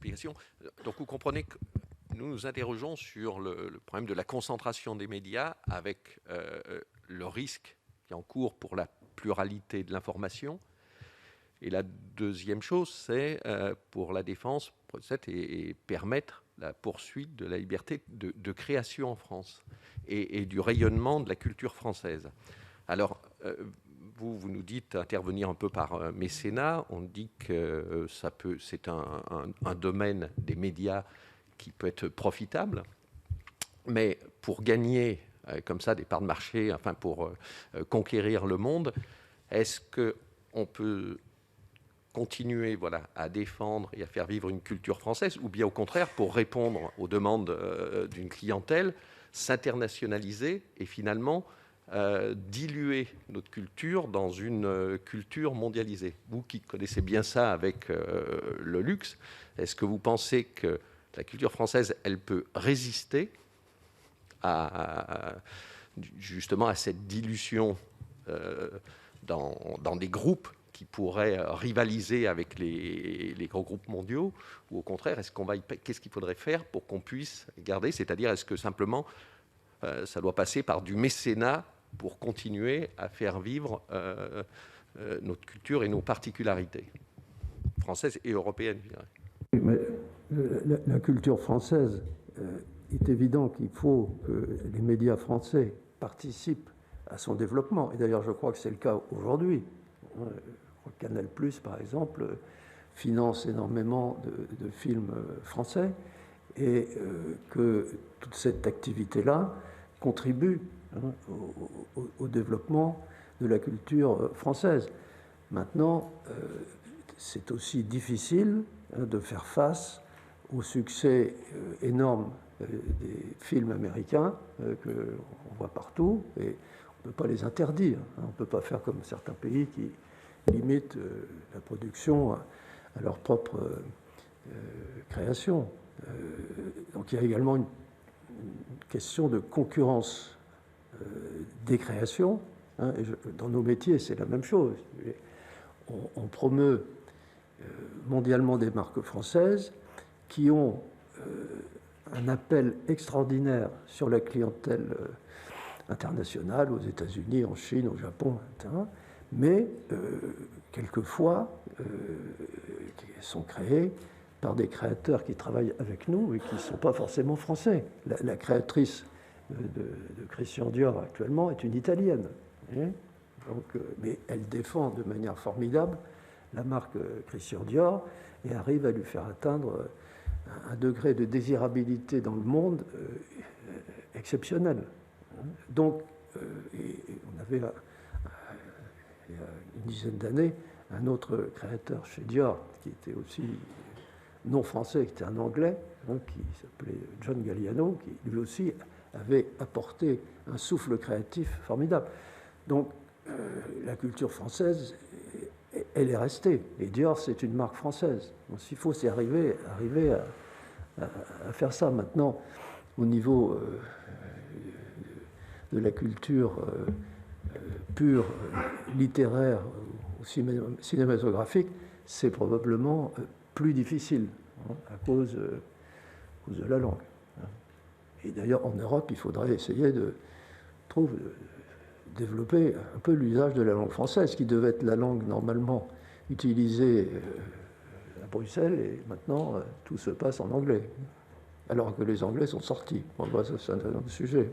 explication. Donc vous comprenez que nous nous interrogeons sur le problème de la concentration des médias avec le risque qui est en cours pour la pluralité de l'information. Et la deuxième chose, c'est pour la défense et permettre la poursuite de la liberté de création en France et du rayonnement de la culture française. Alors, vous nous dites intervenir un peu par mécénat. On dit que c'est un domaine des médias qui peut être profitable, mais pour gagner comme ça des parts de marché, enfin pour conquérir le monde, est-ce qu'on peut continuer à défendre et à faire vivre une culture française, ou bien au contraire, pour répondre aux demandes d'une clientèle, s'internationaliser et finalement diluer notre culture dans une culture mondialisée? Vous qui connaissez bien ça avec le luxe, est-ce que vous pensez que la culture française, elle peut résister justement à cette dilution dans des groupes qui pourraient rivaliser avec les gros groupes mondiaux, ou au contraire, qu'est-ce qu'il faudrait faire pour qu'on puisse garder? C'est-à-dire, est-ce que simplement ça doit passer par du mécénat pour continuer à faire vivre notre culture et nos particularités françaises et européennes, je dirais? Mais la culture française, il est évident qu'il faut que les médias français participent à son développement. Et d'ailleurs, je crois que c'est le cas aujourd'hui. Canal+, par exemple, finance énormément de films français et que toute cette activité-là contribue au développement de la culture française. Maintenant, c'est aussi difficile de faire face au succès énorme des films américains qu'on voit partout, et on ne peut pas les interdire. On ne peut pas faire comme certains pays qui limitent la production à leur propre création. Donc il y a également une question de concurrence des créations. Et dans nos métiers, c'est la même chose. On promeut mondialement des marques françaises qui ont un appel extraordinaire sur la clientèle internationale, aux États-Unis, en Chine, au Japon, etc. Mais quelquefois, qui sont créés par des créateurs qui travaillent avec nous et qui ne sont pas forcément français. La créatrice de Christian Dior actuellement est une Italienne. Donc, mais elle défend de manière formidable la marque Christian Dior et arrive à lui faire atteindre un degré de désirabilité dans le monde exceptionnel. Donc, on avait, il y a une dizaine d'années, un autre créateur chez Dior qui était aussi non français, qui était un Anglais, qui s'appelait John Galliano, qui lui aussi avait apporté un souffle créatif formidable. Donc, la culture française, elle est restée. Et Dior, c'est une marque française. Donc, s'il faut, c'est arriver à faire ça. Maintenant, au niveau de la culture pure, littéraire ou cinématographique, c'est probablement plus difficile à cause de la langue. Et d'ailleurs, en Europe, il faudrait essayer de développer un peu l'usage de la langue française, qui devait être la langue normalement utilisée à Bruxelles, et maintenant tout se passe en anglais, alors que les Anglais sont sortis. Bon, ça, c'est un autre sujet.